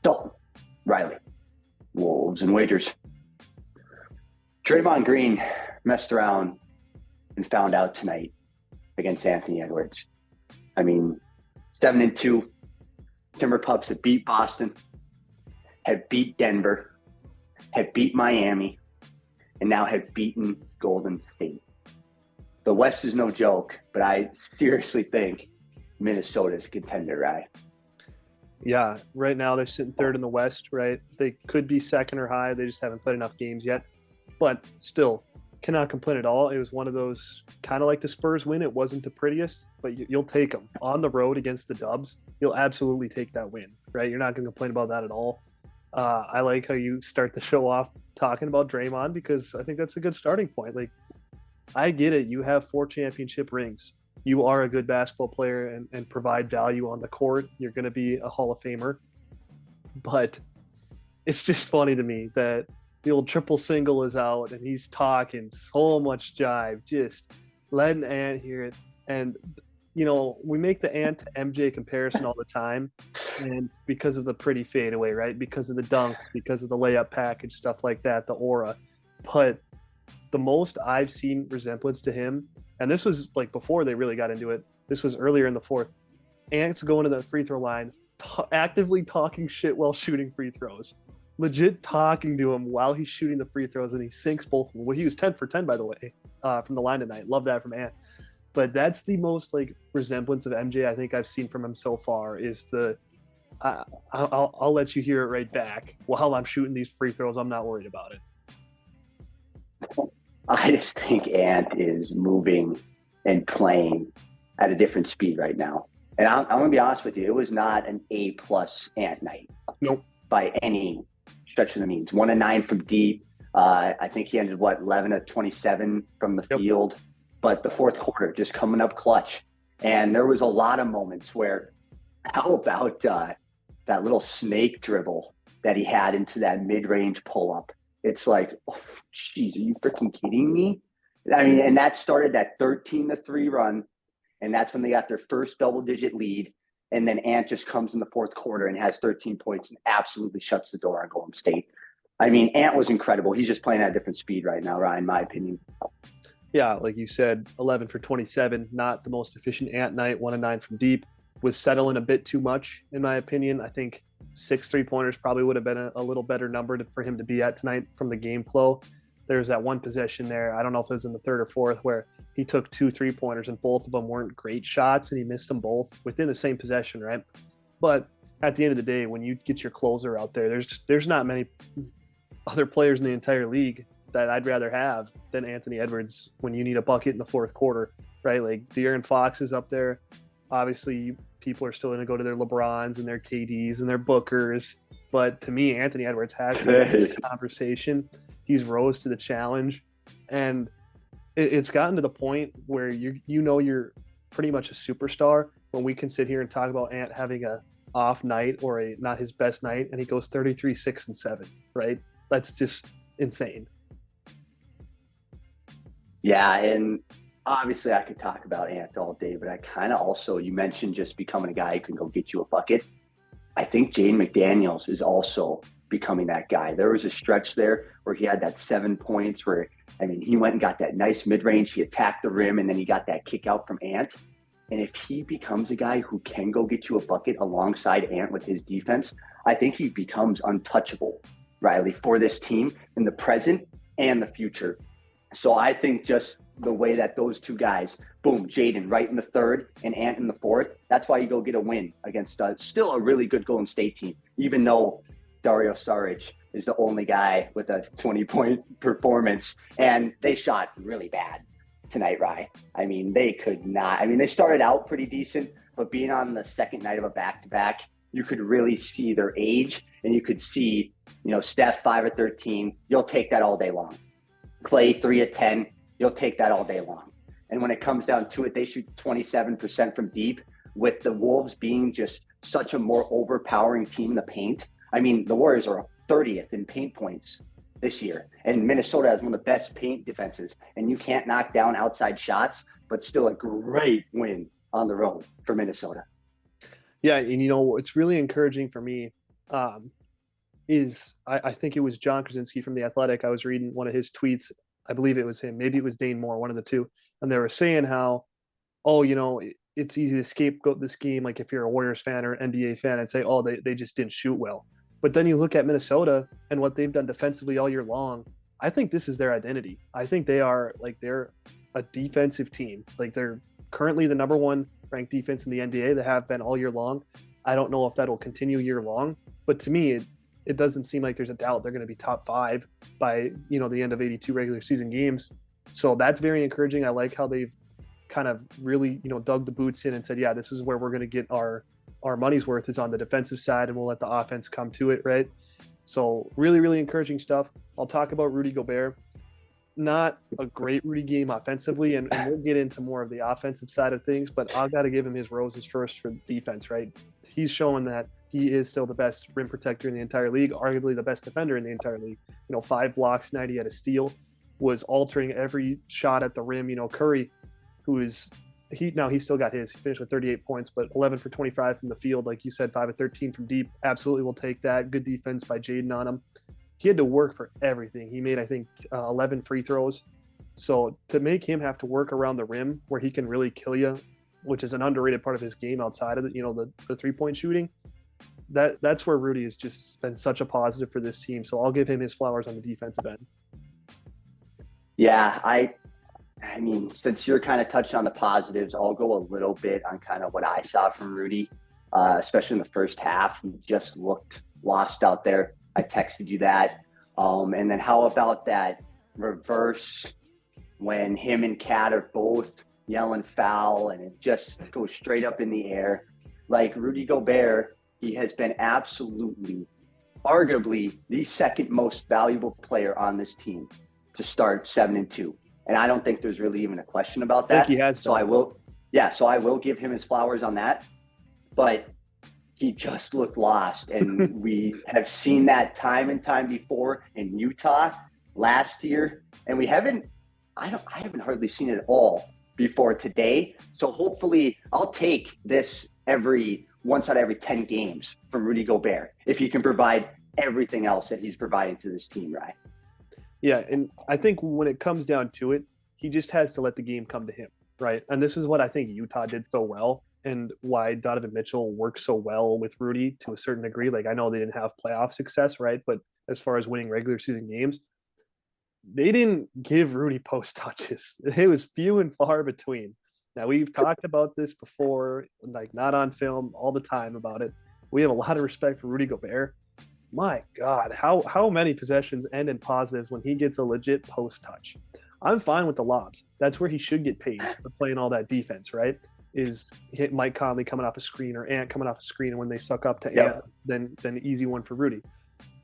So, Riley, Wolves and wagers. Draymond Green messed around and found out tonight against Anthony Edwards. I mean, 7-2. Timber Pups had beat Boston, had beat Denver, had beat Miami, and now have beaten Golden State. The West is no joke, but I seriously think Minnesota's a contender, right? Yeah, right now they're sitting third in the West, right? They could be second or high. They just haven't played enough games yet. But still, cannot complain at all. It was one of those kind of like the Spurs win. It wasn't the prettiest, but you'll take them on the road against the Dubs. You'll absolutely take that win, right? You're not going to complain about that at all. I like how you start the show off talking about Draymond because I think that's a good starting point. Like, I get it. You have 4 championship rings. You are a good basketball player and provide value on the court. You're going to be a Hall of Famer. But it's just funny to me that the old triple single is out and he's talking so much jive, just letting Ant hear it. And, you know, we make the Ant to MJ comparison all the time. And because of the pretty fadeaway, right? Because of the dunks, because of the layup package, stuff like that, the aura. But the most I've seen resemblance to him, and this was like before they really got into it, this was earlier in the fourth, Ant's going to the free throw line, actively talking shit while shooting free throws. Legit talking to him while he's shooting the free throws, and he sinks both of them. Well, he was 10 for 10, by the way, from the line tonight. Love that from Ant. But that's the most like resemblance of MJ I think I've seen from him so far is the I'll let you hear it right back. While I'm shooting these free throws, I'm not worried about it. I just think Ant is moving and playing at a different speed right now. And I'm going to be honest with you, it was not an A-plus Ant night. Nope. By any stretch of the means. 1 of 9 from deep. I think he ended, 11 of 27 from the field. But the fourth quarter, just coming up clutch. And there was a lot of moments where, how about that little snake dribble that he had into that mid-range pull-up? It's like, oh, geez, are you freaking kidding me? I mean, and that started that 13-3 run, and that's when they got their first double-digit lead. And then Ant just comes in the fourth quarter and has 13 points and absolutely shuts the door on Golden State. I mean, Ant was incredible. He's just playing at a different speed right now, Ryan, in my opinion. Yeah, like you said, 11 for 27, not the most efficient Ant night, 1 of 9 from deep. Was settling a bit too much, in my opinion. I think 6 3-pointers probably would have been a little better number for him to be at tonight from the game flow. There's that one possession there, I don't know if it was in the third or fourth, where he took 2 3-pointers and both of them weren't great shots and he missed them both within the same possession, right? But at the end of the day, when you get your closer out there, there's not many other players in the entire league that I'd rather have than Anthony Edwards when you need a bucket in the fourth quarter, right? Like De'Aaron Fox is up there. Obviously, people are still going to go to their LeBrons and their KDs and their Bookers. But to me, Anthony Edwards has to be in the conversation. He's rose to the challenge. And it's gotten to the point where you're pretty much a superstar when we can sit here and talk about Ant having a off night or not his best night, and he goes 33, 6, and 7, right? That's just insane. Yeah, and obviously I could talk about Ant all day, but I kind of also, you mentioned just becoming a guy who can go get you a bucket. I think Jaden McDaniels is also becoming that guy. There was a stretch there where he had that 7 points where, I mean, he went and got that nice mid-range, he attacked the rim, and then he got that kick out from Ant. And if he becomes a guy who can go get you a bucket alongside Ant with his defense, I think he becomes untouchable, Riley, for this team in the present and the future. So I think just the way that those two guys, boom, Jaden right in the third and Ant in the fourth, that's why you go get a win against still a really good Golden State team, even though Dario Saric is the only guy with a 20-point performance. And they shot really bad tonight, Rye. I mean, they could not. I mean, they started out pretty decent, but being on the second night of a back-to-back, you could really see their age, and you could see, Steph 5 of 13. You'll take that all day long. Clay 3 of 10. You'll take that all day long. And when it comes down to it, they shoot 27% from deep, with the Wolves being just such a more overpowering team in the paint. I mean, the Warriors are 30th in paint points this year, and Minnesota has one of the best paint defenses, and you can't knock down outside shots, but still a great win on the road for Minnesota. Yeah, and it's really encouraging for me I think it was John Krasinski from The Athletic. I was reading one of his tweets. I believe it was him. Maybe it was Dane Moore, one of the two. And they were saying how, oh, it's easy to scapegoat this game. Like if you're a Warriors fan or an NBA fan and say, oh, they just didn't shoot well. But then you look at Minnesota and what they've done defensively all year long. I think this is their identity. I think they're a defensive team. Like they're currently the number one ranked defense in the NBA. They have been all year long. I don't know if that'll continue year long, but to me, it doesn't seem like there's a doubt they're going to be top 5 by the end of 82 regular season games. So that's very encouraging. I like how they've kind of really dug the boots in and said, yeah, this is where we're going to get our money's worth is on the defensive side, and we'll let the offense come to it, right? So really, really encouraging stuff. I'll talk about Rudy Gobert. Not a great Rudy game offensively, and we'll get into more of the offensive side of things, but I've got to give him his roses first for defense, right? He's showing that he is still the best rim protector in the entire league, arguably the best defender in the entire league. 5 blocks, 90 at a steal, was altering every shot at the rim. Curry, who is he still got his. He finished with 38 points, but 11 for 25 from the field, like you said, 5 of 13 from deep. Absolutely will take that. Good defense by Jaden on him. He had to work for everything. He made, I think, 11 free throws. So to make him have to work around the rim where he can really kill you, which is an underrated part of his game outside of the 3-point shooting, that's where Rudy has just been such a positive for this team. So I'll give him his flowers on the defensive end. Yeah, I mean, since you're kind of touched on the positives, I'll go a little bit on kind of what I saw from Rudy, especially in the first half. He just looked lost out there. I texted you that. And then how about that reverse when him and Cat are both yelling foul and it just goes straight up in the air? Like Rudy Gobert, he has been absolutely, arguably the second most valuable player on this team to start 7-2. And I don't think there's really even a question about that. I think he has. So I will give him his flowers on that. But he just looked lost. And we have seen that time and time before in Utah last year. And I haven't hardly seen it at all before today. So hopefully I'll take this once out of every 10 games from Rudy Gobert, if he can provide everything else that he's providing to this team, right? Yeah, and I think when it comes down to it, he just has to let the game come to him, right? And this is what I think Utah did so well, and why Donovan Mitchell works so well with Rudy to a certain degree. Like, I know they didn't have playoff success, right? But as far as winning regular season games, they didn't give Rudy post touches. It was few and far between. Now, we've talked about this before, like not on film all the time about it. We have a lot of respect for Rudy Gobert. My God, how many possessions end in positives when he gets a legit post touch? I'm fine with the lobs. That's where he should get paid for playing all that defense, right? Is hit Mike Conley coming off a screen or Ant coming off a screen, and when they suck up to Ant, then the easy one for Rudy.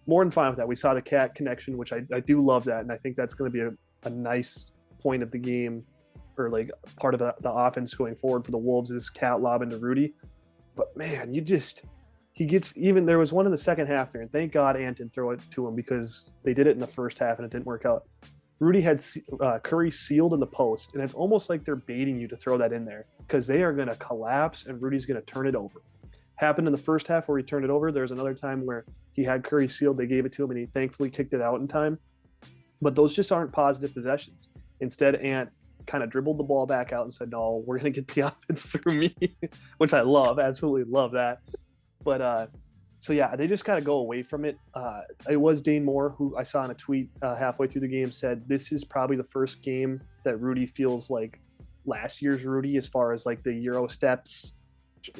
More than fine with that. We saw the Cat connection, which I do love that, and I think that's going to be a nice point of the game, or like part of the offense going forward for the Wolves is Cat lobbing to Rudy. But man, there was one in the second half there, and thank God Ant didn't throw it to him, because they did it in the first half and it didn't work out. Rudy had Curry sealed in the post, and it's almost like they're baiting you to throw that in there because they are going to collapse and Rudy's going to turn it over. Happened in the first half where he turned it over. There's another time where he had Curry sealed. They gave it to him, and he thankfully kicked it out in time. But those just aren't positive possessions. Instead, Ant kind of dribbled the ball back out and said, no, we're going to get the offense through me, which I love. Absolutely love that. But so yeah, they just kind of go away from it. It was Dane Moore, who I saw in a tweet halfway through the game, said this is probably the first game that Rudy feels like last year's Rudy, as far as like the Euro steps,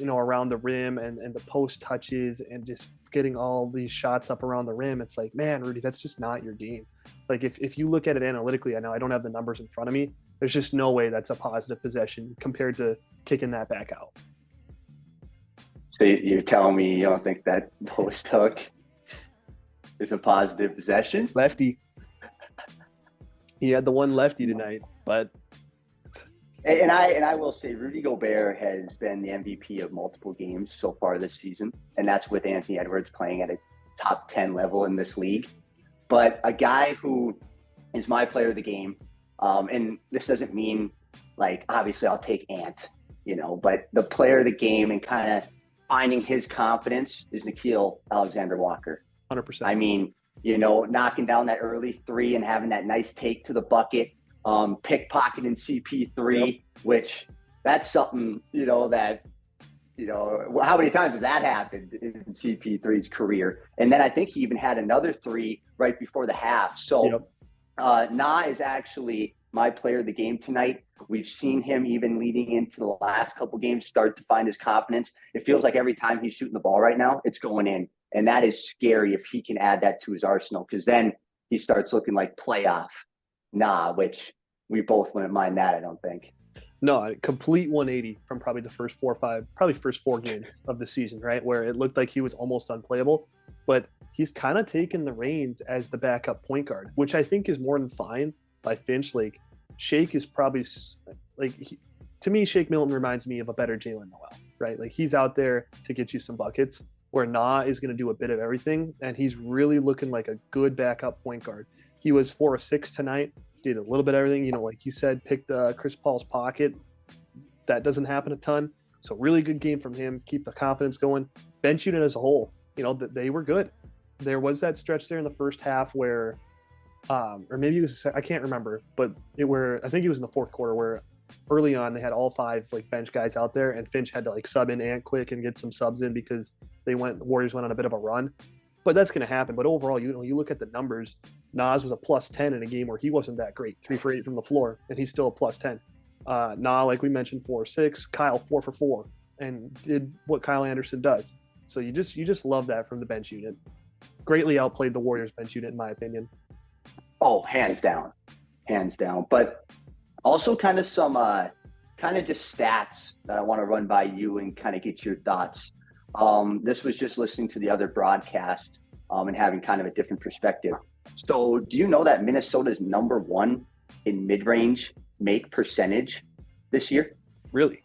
around the rim and the post touches and just getting all these shots up around the rim. It's like, man, Rudy, that's just not your game. Like if you look at it analytically, I know I don't have the numbers in front of me. There's just no way that's a positive possession compared to kicking that back out. So you're telling me you don't think that post hook is a positive possession? Lefty. He had the one lefty tonight, but. And I will say Rudy Gobert has been the MVP of multiple games so far this season, and that's with Anthony Edwards playing at a top 10 level in this league. But a guy who is my player of the game, and this doesn't mean, like, obviously I'll take Ant, but the player of the game and kind of finding his confidence is Nickeil Alexander-Walker. 100%. I mean, you know, knocking down that early three and having that nice take to the bucket, pickpocketing CP3, which that's something, you know, that, you know, how many times has that happened in CP3's career? And then I think he even had another three right before the half. So Na is actually my player of the game tonight. We've seen him even leading into the last couple games start to find his confidence. It feels like every time he's shooting the ball right now, it's going in. And that is scary if he can add that to his arsenal, because then he starts looking like playoff Na, which we both wouldn't mind that, I don't think. No, a complete 180 from probably the first first four games of the season, right? Where it looked like he was almost unplayable, but he's kind of taken the reins as the backup point guard, which I think is more than fine by Finch. Like, Shake is probably to me, Shake Milton reminds me of a better Jalen Noel, right? Like, he's out there to get you some buckets, where Na is going to do a bit of everything, and he's really looking like a good backup point guard. He was 4 of 6 tonight. Did a little bit of everything, you know, like you said, picked Chris Paul's pocket. That doesn't happen a ton. So really good game from him. Keep the confidence going. Bench unit as a whole, you know, they were good. There was that stretch there in the first half where, or maybe it was, I can't remember, but I think it was in the fourth quarter where early on they had all 5 like bench guys out there, and Finch had to like sub in Ant quick and get some subs in because the Warriors went on a bit of a run. But that's going to happen. But overall, you know, you look at the numbers. Nas was a plus 10 in a game where he wasn't that great, 3 for 8 from the floor, and he's still a plus 10. Na, like we mentioned, 4 for 6. Kyle 4 for 4, and did what Kyle Anderson does. So you just love that from the bench unit. Greatly outplayed the Warriors bench unit, in my opinion. Oh, hands down. But also kind of some just stats that I want to run by you and kind of get your thoughts. This was just listening to the other broadcast and having kind of a different perspective. So do you know that Minnesota's number 1 in mid-range make percentage this year? Really?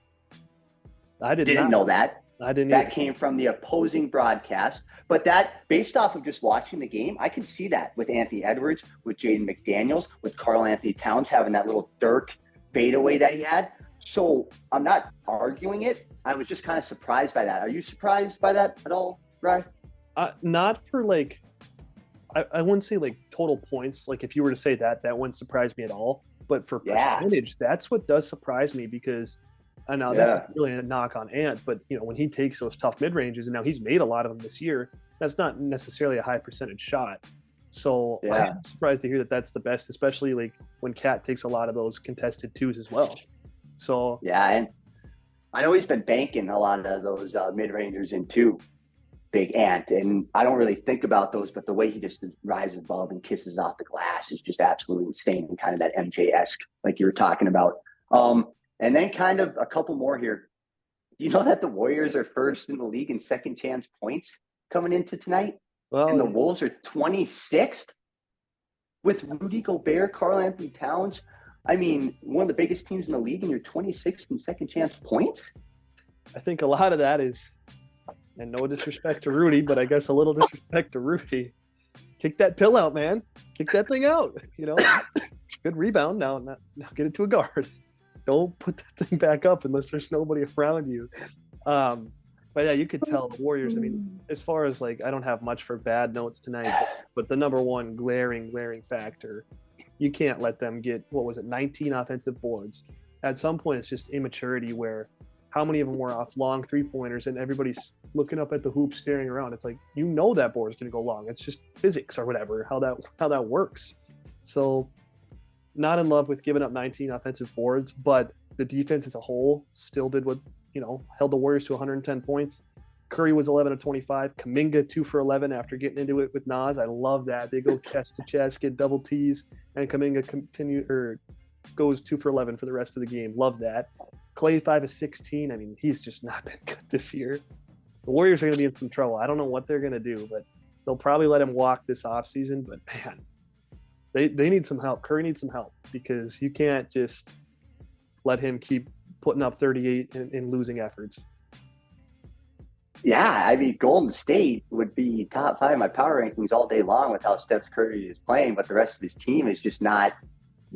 I didn't know that. I didn't That either. came from the opposing broadcast. But that, based off of just watching the game, I can see that with Anthony Edwards, with Jaden McDaniels, with Karl Anthony Towns having that little Dirk fadeaway that he had. So I'm not arguing it. I was just kind of surprised by that. Are you surprised by that at all, Ryan? Not for like, I wouldn't say like total points. Like if you were to say that wouldn't surprise me at all. But for percentage, that's what does surprise me, because I know this is really a knock on Ant, but you know, when he takes those tough mid ranges, and now he's made a lot of them this year, that's not necessarily a high percentage shot. So I'm surprised to hear that that's the best, especially like when Cat takes a lot of those contested twos as well. So and I know he's been banking a lot of those mid-rangers into Big Ant, and I don't really think about those, but the way he just rises above and kisses off the glass is just absolutely insane, and kind of that MJ-esque, like you were talking about. And then kind of a couple more here. Do you know that the Warriors are first in the league in second chance points coming into tonight? Well, and the Wolves are 26th with Rudy Gobert, Karl Anthony Towns. I mean, one of the biggest teams in the league, and you're 26th in second chance points? I think a lot of that is, and no disrespect to Rudy, but I guess a little disrespect to Rudy. Kick that pill out, man. Kick that thing out. You know, good rebound. Now get it to a guard. Don't put that thing back up unless there's nobody around you. But yeah, you could tell the Warriors, I mean, as far as like, I don't have much for bad notes tonight, but the number one glaring factor, you can't let them get, 19 offensive boards. At some point, it's just immaturity where how many of them were off long 3-pointers and everybody's looking up at the hoop, staring around. It's like, you know that board is going to go long. It's just physics or whatever, how that works. So not in love with giving up 19 offensive boards, but the defense as a whole still did what, held the Warriors to 110 points. Curry was 11 of 25. Kuminga 2 for 11 after getting into it with Nas. I love that. They go chest to chest, get double T's, and Kuminga goes 2 for 11 for the rest of the game. Love that. Clay 5 of 16. I mean, he's just not been good this year. The Warriors are going to be in some trouble. I don't know what they're going to do, but they'll probably let him walk this offseason. But man, they need some help. Curry needs some help, because you can't just let him keep putting up 38 in losing efforts. Yeah, I mean, Golden State would be top 5 in my power rankings all day long with how Steph Curry is playing, but the rest of his team is just not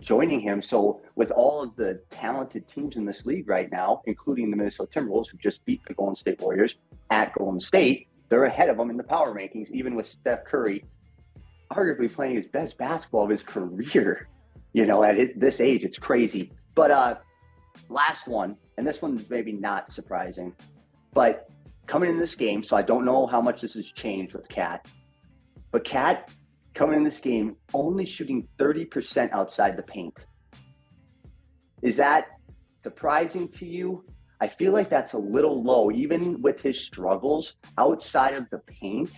joining him. So with all of the talented teams in this league right now, including the Minnesota Timberwolves, who just beat the Golden State Warriors at Golden State, they're ahead of them in the power rankings, even with Steph Curry arguably playing his best basketball of his career. At this age, it's crazy. But last one, and this one's maybe not surprising, but coming in this game, so I don't know how much this has changed with Cat, but Cat coming in this game only shooting 30% outside the paint. Is that surprising to you? I feel like that's a little low, even with his struggles outside of the paint.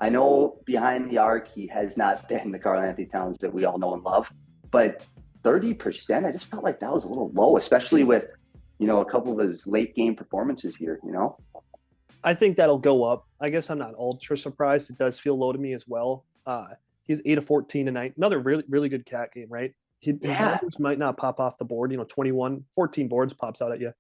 I know behind the arc, he has not been the Karl-Anthony Towns that we all know and love, but 30%, I just felt like that was a little low, especially with, a couple of his late game performances here, I think that'll go up. I guess I'm not ultra surprised. It does feel low to me as well. He's 8 of 14 tonight. Another really, really good Cat game, right? His numbers might not pop off the board. 14 boards pops out at you.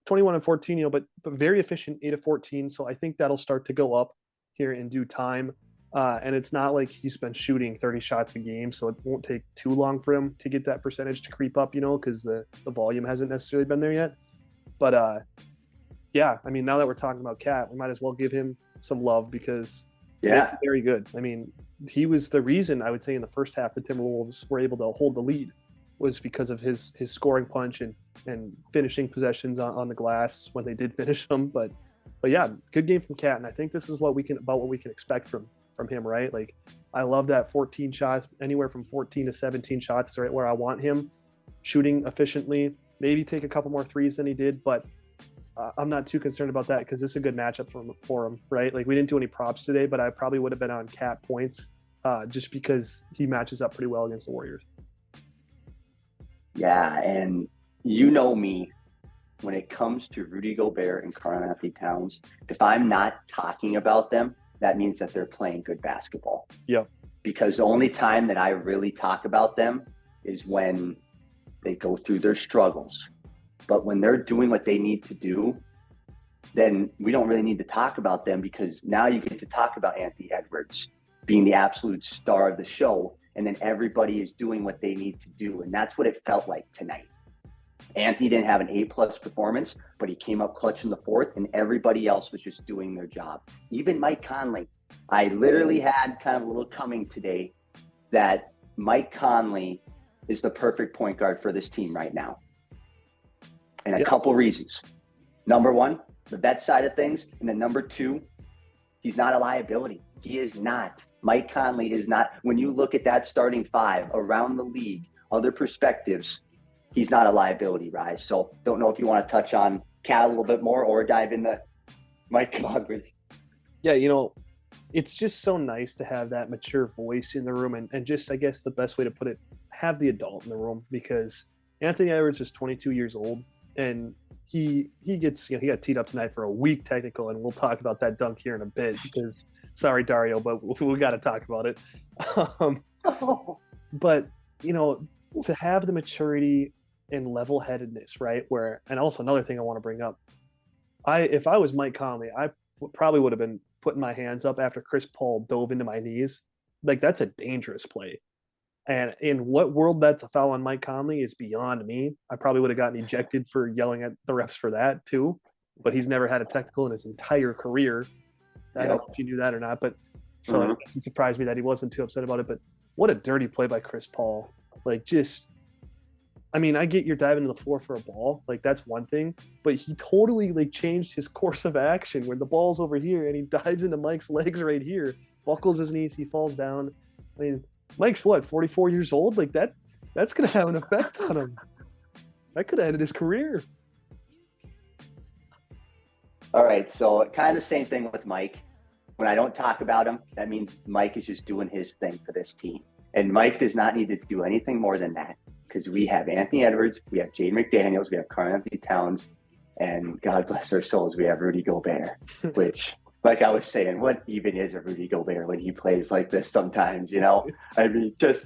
21 and 14, but very efficient, 8 of 14. So I think that'll start to go up here in due time. And it's not like he's been shooting 30 shots a game, so it won't take too long for him to get that percentage to creep up, because the volume hasn't necessarily been there yet. But yeah, I mean, now that we're talking about Cat, we might as well give him some love because yeah, very good. I mean, he was the reason, I would say, in the first half the Timberwolves were able to hold the lead was because of his scoring punch and finishing possessions on the glass when they did finish them. But yeah, good game from Cat, and I think this is what we can expect from him, right? Like, I love that 14 shots, anywhere from 14 to 17 shots is right where I want him, shooting efficiently, maybe take a couple more threes than he did, but I'm not too concerned about that because this is a good matchup for him, right? Like, we didn't do any props today, but I probably would have been on Cat points just because he matches up pretty well against the Warriors. Yeah, and me, when it comes to Rudy Gobert and Karl-Anthony Towns, if I'm not talking about them, that means that they're playing good basketball. Yeah. Because the only time that I really talk about them is when they go through their struggles. But when they're doing what they need to do, then we don't really need to talk about them because now you get to talk about Anthony Edwards being the absolute star of the show. And then everybody is doing what they need to do. And that's what it felt like tonight. Anthony didn't have an A+ performance, but he came up clutch in the fourth, and everybody else was just doing their job. Even Mike Conley. I literally had kind of a little coming today that Mike Conley is the perfect point guard for this team right now. And a couple reasons. Number one, the vet side of things. And then number two, he's not a liability. He is not. Mike Conley is not. When you look at that starting five around the league, other perspectives, he's not a liability, Rise. So don't know if you want to touch on Cat a little bit more or dive into Mike Conley. Yeah, it's just so nice to have that mature voice in the room and just, I guess the best way to put it, have the adult in the room, because Anthony Edwards is 22 years old and he gets, he got teed up tonight for a weak technical, and we'll talk about that dunk here in a bit because sorry, Dario, but we got to talk about it. But, to have the maturity and level-headedness, right? And also another thing I want to bring up, if I was Mike Conley, I probably would have been putting my hands up after Chris Paul dove into my knees. Like, that's a dangerous play. And in what world that's a foul on Mike Conley is beyond me. I probably would have gotten ejected for yelling at the refs for that too. But he's never had a technical in his entire career. I don't know if you knew that or not, but so it doesn't surprise me that he wasn't too upset about it. But what a dirty play by Chris Paul. Like, I get you're diving to the floor for a ball. Like, that's one thing. But he totally, changed his course of action where the ball's over here and he dives into Mike's legs right here, buckles his knees, he falls down. Mike's 44 years old? Like, that's going to have an effect on him. That could have ended his career. All right, so kind of the same thing with Mike. When I don't talk about him, that means Mike is just doing his thing for this team. And Mike does not need to do anything more than that because we have Anthony Edwards, we have Jaden McDaniels, we have Karl-Anthony Towns, and God bless their souls, we have Rudy Gobert, which, like I was saying, what even is a Rudy Gobert when he plays like this sometimes, just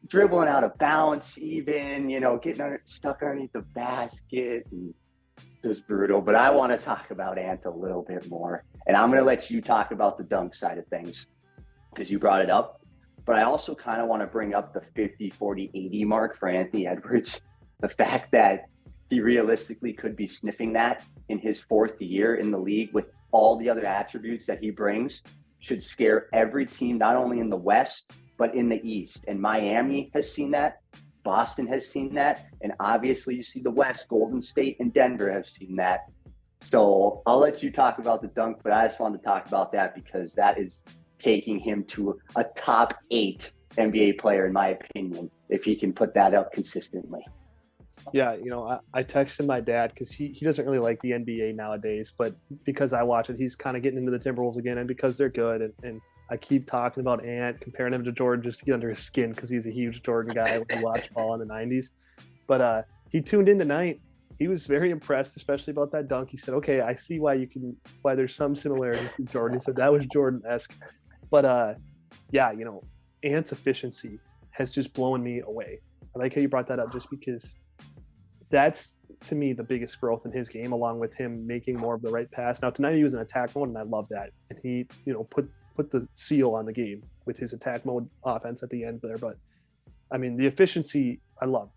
dribbling out of bounds even, getting stuck underneath the basket and just brutal. But I want to talk about Ant a little bit more. And I'm going to let you talk about the dunk side of things because you brought it up. But I also kind of want to bring up the 50, 40, 80 mark for Anthony Edwards. The fact that he realistically could be sniffing that in his 4th year in the league with all the other attributes that he brings should scare every team, not only in the West, but in the East. And Miami has seen that. Boston has seen that. And obviously you see the West, Golden State and Denver have seen that. So I'll let you talk about the dunk, but I just wanted to talk about that because that is taking him to a top 8 NBA player, in my opinion, if he can put that up consistently. Yeah, I texted my dad because he doesn't really like the NBA nowadays, but because I watch it, he's kind of getting into the Timberwolves again, and because they're good. And I keep talking about Ant, comparing him to Jordan just to get under his skin because he's a huge Jordan guy when he watched ball in the 90s. But he tuned in tonight. He was very impressed, especially about that dunk. He said, okay, I see why there's some similarities to Jordan. He said that was Jordan-esque. But yeah, Ant's efficiency has just blown me away. I like how you brought that up just because that's, to me, the biggest growth in his game, along with him making more of the right pass. Now, tonight he was in attack mode, and I love that. And he, put the seal on the game with his attack mode offense at the end there. But, I mean, the efficiency, I love.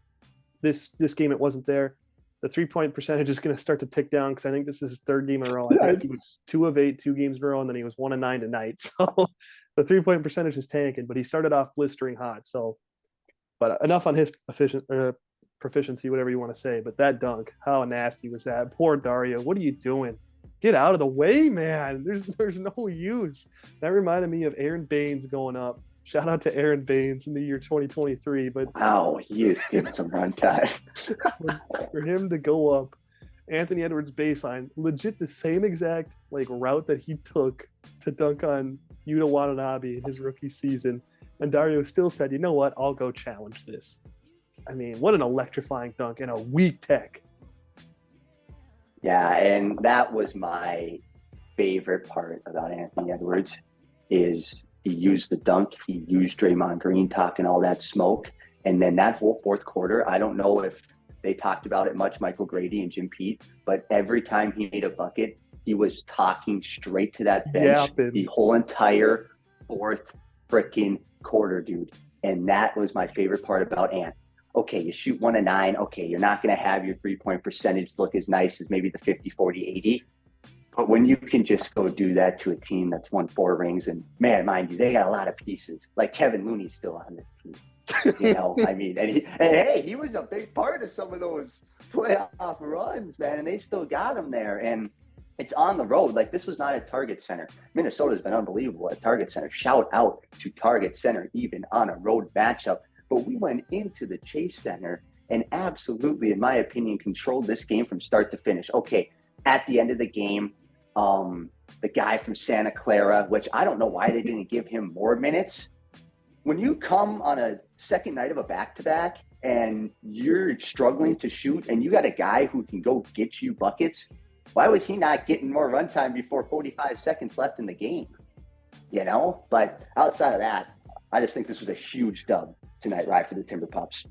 This game, it wasn't there. The 3-point percentage is going to start to tick down because I think this is his 3rd game in a row. I think he was 2 of 8, 2 games in a row, and then he was 1 of 9 tonight. So the 3-point percentage is tanking, but he started off blistering hot. So, but enough on his proficiency, whatever you want to say. But that dunk, how nasty was that? Poor Dario. What are you doing? Get out of the way, man. There's no use. That reminded me of Aaron Baines going up. Shout out to Aaron Baines in the year 2023. But wow, he is getting some run time. For him to go up, Anthony Edwards baseline, legit the same exact route that he took to dunk on Yuta Watanabe in his rookie season. And Dario still said, you know what? I'll go challenge this. I mean, what an electrifying dunk and a weak tech. Yeah, and that was my favorite part about Anthony Edwards is he used the dunk, he used Draymond Green talking all that smoke, and then that whole 4th quarter, I don't know if they talked about it much, Michael Grady and Jim Pete, but every time he made a bucket, he was talking straight to that bench the whole entire 4th freaking quarter, dude. And that was my favorite part about Ant. Okay, you shoot 1 of 9. Okay, you're not going to have your 3-point percentage look as nice as maybe the 50, 40, 80. But when you can just go do that to a team that's won 4 rings, and man, mind you, they got a lot of pieces. Like Kevin Looney's still on this team. I mean, and hey, he was a big part of some of those playoff runs, man, and they still got him there. And it's on the road. This was not at Target Center. Minnesota's been unbelievable at Target Center. Shout out to Target Center, even on a road matchup. But we went into the Chase Center and absolutely, in my opinion, controlled this game from start to finish. Okay, at the end of the game, the guy from Santa Clara, which I don't know why they didn't give him more minutes. When you come on a second night of a back-to-back and you're struggling to shoot and you got a guy who can go get you buckets, why was he not getting more runtime before 45 seconds left in the game? But outside of that, I just think this was a huge dub tonight, right, for the Timber Pups.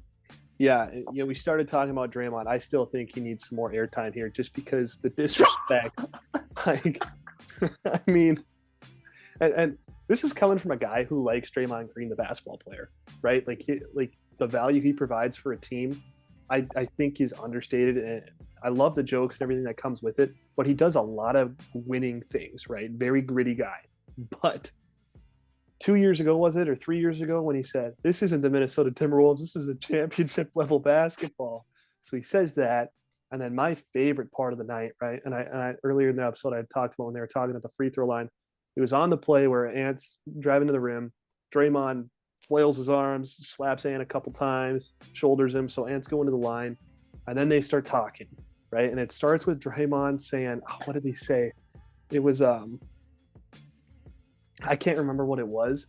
Yeah, we started talking about Draymond. I still think he needs some more airtime here just because the disrespect. I mean, and this is coming from a guy who likes Draymond Green, the basketball player, right? The value he provides for a team, I think is understated. And I love the jokes and everything that comes with it, but he does a lot of winning things, right? Very gritty guy. But 2 years ago, was it, or 3 years ago, when he said, this isn't the Minnesota Timberwolves, this is a championship level basketball. So he says that. And then my favorite part of the night, right? And I earlier in the episode, I talked about when they were talking at the free throw line, it was on the play where Ant's driving to the rim. Draymond flails his arms, slaps Ant a couple times, shoulders him. So Ant's going to the line. And then they start talking, right? And it starts with Draymond saying, what did he say? It was, I can't remember what it was.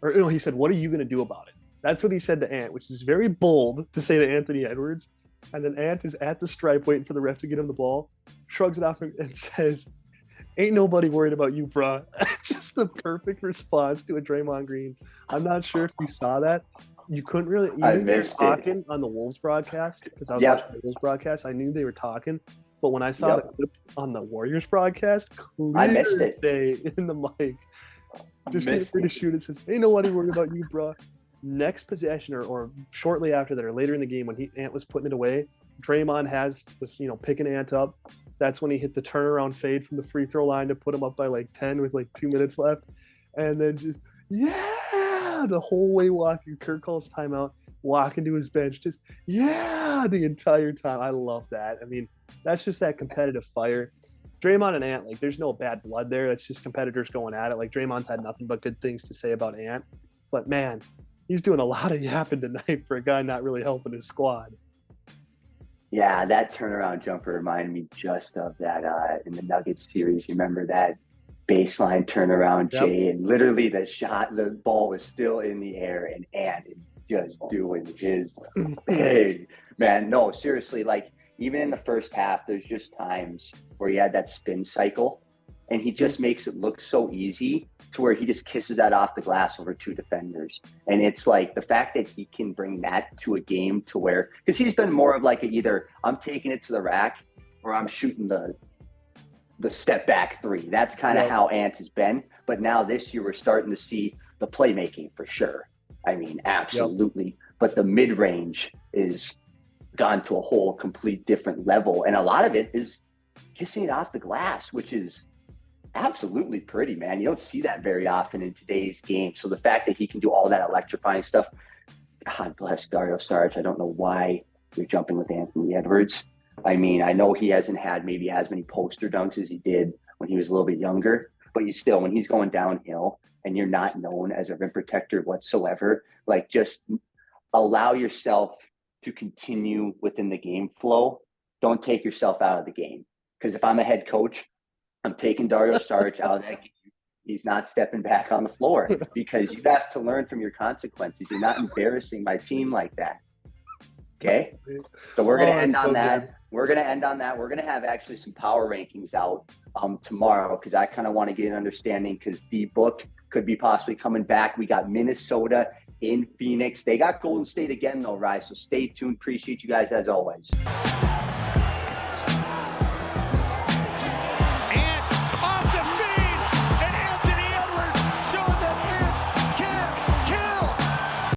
Or he said, what are you going to do about it? That's what he said to Ant, which is very bold to say to Anthony Edwards. And then Ant is at the stripe waiting for the ref to get him the ball, shrugs it off and says, ain't nobody worried about you, bruh. Just the perfect response to a Draymond Green. I'm not sure if you saw that. You couldn't really. I missed talking on the Wolves broadcast because I was watching the Wolves broadcast. I knew they were talking, but when I saw the clip on the Warriors broadcast, clear as day in the mic, Just getting ready to shoot. It says, ain't nobody worried about you, bro. Next possession or shortly after that or later in the game when Ant was putting it away, Draymond was picking Ant up. That's when he hit the turnaround fade from the free throw line to put him up by like 10 with like 2 minutes left. And then just, the whole way walking. Kirk calls timeout, walking to his bench, just, the entire time. I love that. I mean, that's just that competitive fire. Draymond and Ant, like, there's no bad blood there. That's just competitors going at it. Like, Draymond's had nothing but good things to say about Ant. But, man, he's doing a lot of yapping tonight for a guy not really helping his squad. Yeah, that turnaround jumper reminded me just of that in the Nuggets series. You remember that baseline turnaround, Jay? And literally the ball was still in the air, and Ant is just doing his thing. Man, no, seriously, like, even in the first half, there's just times where he had that spin cycle, and he just makes it look so easy to where he just kisses that off the glass over 2 defenders. And it's like the fact that he can bring that to a game to where, because he's been more of like either I'm taking it to the rack or I'm shooting the step back 3. That's kind of how Ant has been. But now this year, we're starting to see the playmaking for sure. I mean, absolutely. Yep. But the mid-range is gone to a whole complete different level. And a lot of it is kissing it off the glass, which is absolutely pretty, man. You don't see that very often in today's game. So the fact that he can do all that electrifying stuff, God bless Dario Saric. I don't know why you're jumping with Anthony Edwards. I mean, I know he hasn't had maybe as many poster dunks as he did when he was a little bit younger, but when he's going downhill and you're not known as a rim protector whatsoever, like, just allow yourself to continue within the game flow. Don't take yourself out of the game. Because if I'm a head coach, I'm taking Dario Saric out of that game. He's not stepping back on the floor because you have to learn from your consequences. You're not embarrassing my team like that. Okay? So we're going to end on that. Good. We're going to end on that. We're going to have actually some power rankings out tomorrow because I kind of want to get an understanding because the book could be possibly coming back. We got Minnesota in Phoenix. They got Golden State again, though, Rise. So stay tuned. Appreciate you guys as always.